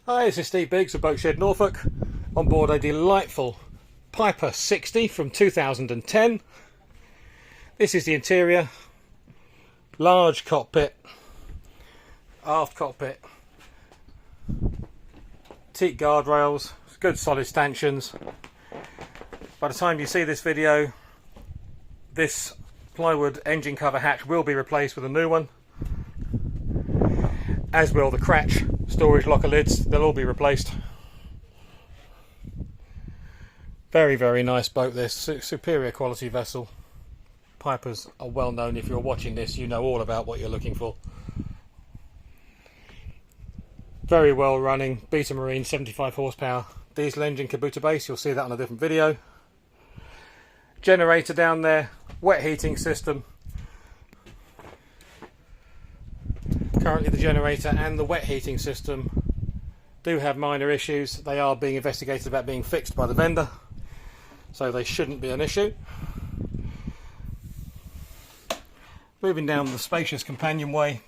Hi, this is Steve Biggs of Boatshed, Norfolk, on board a delightful Piper 60 from 2010. This is the interior, large cockpit, aft cockpit, teak guardrails, good solid stanchions. By the time you see this video, this plywood engine cover hatch will be replaced with a new one, as will the cratch storage locker lids. They'll all be replaced. Very, very nice boat this. Superior quality vessel. Pipers are well known. If you're watching this, you know all about what you're looking for. Very well running Beta Marine 75 horsepower diesel engine, Kabuta base. You'll see that on a different video. Generator down there, wet heating system. Currently the generator and the wet heating system do have minor issues. They are being investigated about being fixed by the vendor, so they shouldn't be an issue. Moving down the spacious companionway,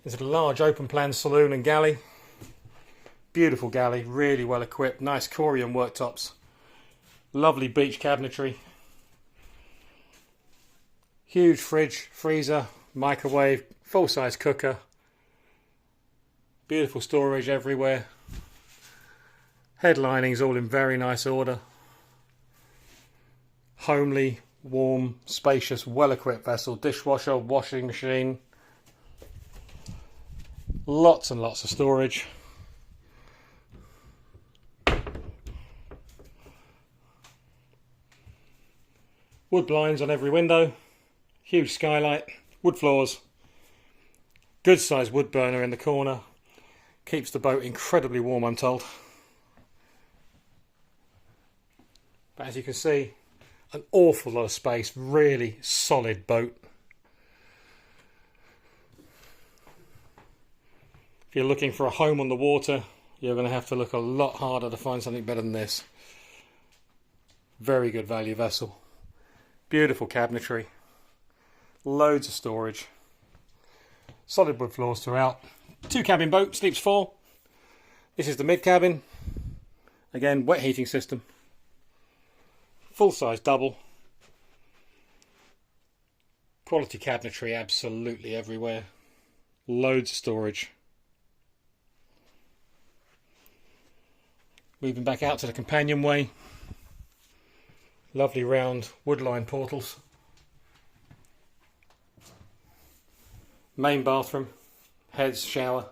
there's a large open plan saloon and galley. Beautiful galley, really well equipped, nice corian worktops, lovely beach cabinetry, huge fridge, freezer, microwave, full-size cooker, beautiful storage everywhere, headlinings all in very nice order. Homely, warm, spacious, well-equipped vessel, dishwasher, washing machine, lots and lots of storage. Wood blinds on every window, huge skylight, wood floors, good sized wood burner in the corner, keeps the boat incredibly warm, I'm told. But as you can see, an awful lot of space, really solid boat. If you're looking for a home on the water, you're going to have to look a lot harder to find something better than this. Very good value vessel. Beautiful cabinetry. Loads of storage. Solid wood floors throughout. 2-cabin boat, sleeps 4. This is the mid cabin. Again, wet heating system. Full-size double. Quality cabinetry absolutely everywhere. Loads of storage. Moving back out to the companionway. Lovely round wood-lined portals. Main bathroom, heads, shower.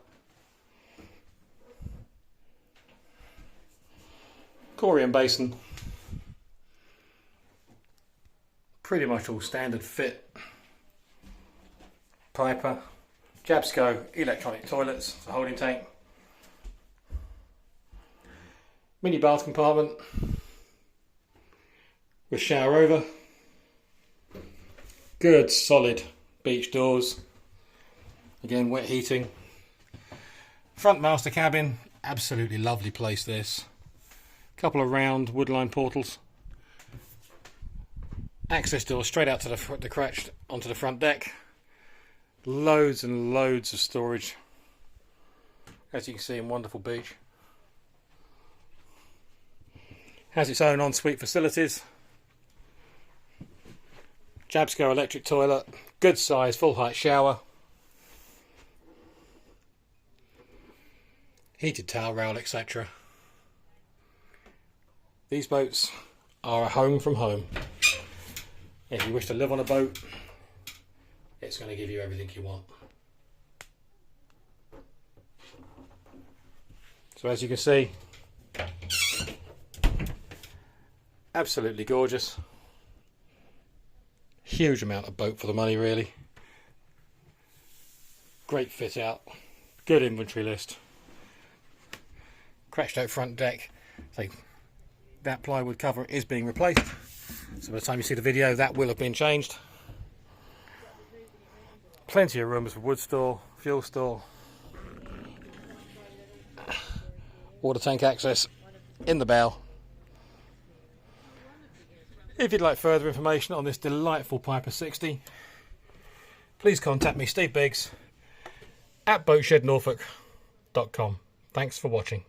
Corian basin. Pretty much all standard fit. Piper. Jabsco electronic toilets, a holding tank. Mini bath compartment with shower over. Good solid beach doors. Again, wet heating. Front master cabin, absolutely lovely place this. Couple of round wood-lined portals. Access door straight out to the cratch onto the front deck. Loads and loads of storage. As you can see, in wonderful beach. Has its own ensuite facilities. Jabsco electric toilet, good size, full height shower. Heated towel rail, etc. These boats are a home from home. If you wish to live on a boat, it's going to give you everything you want. So as you can see, absolutely gorgeous. Huge amount of boat for the money, really. Great fit out. Good inventory list. Cratched out front deck. So that plywood cover is being replaced. So by the time you see the video, that will have been changed. Plenty of rooms for wood store, fuel store, water tank access in the bow. If you'd like further information on this delightful Piper 60, please contact me, Steve Biggs, at boatshednorfolk.com. Thanks for watching.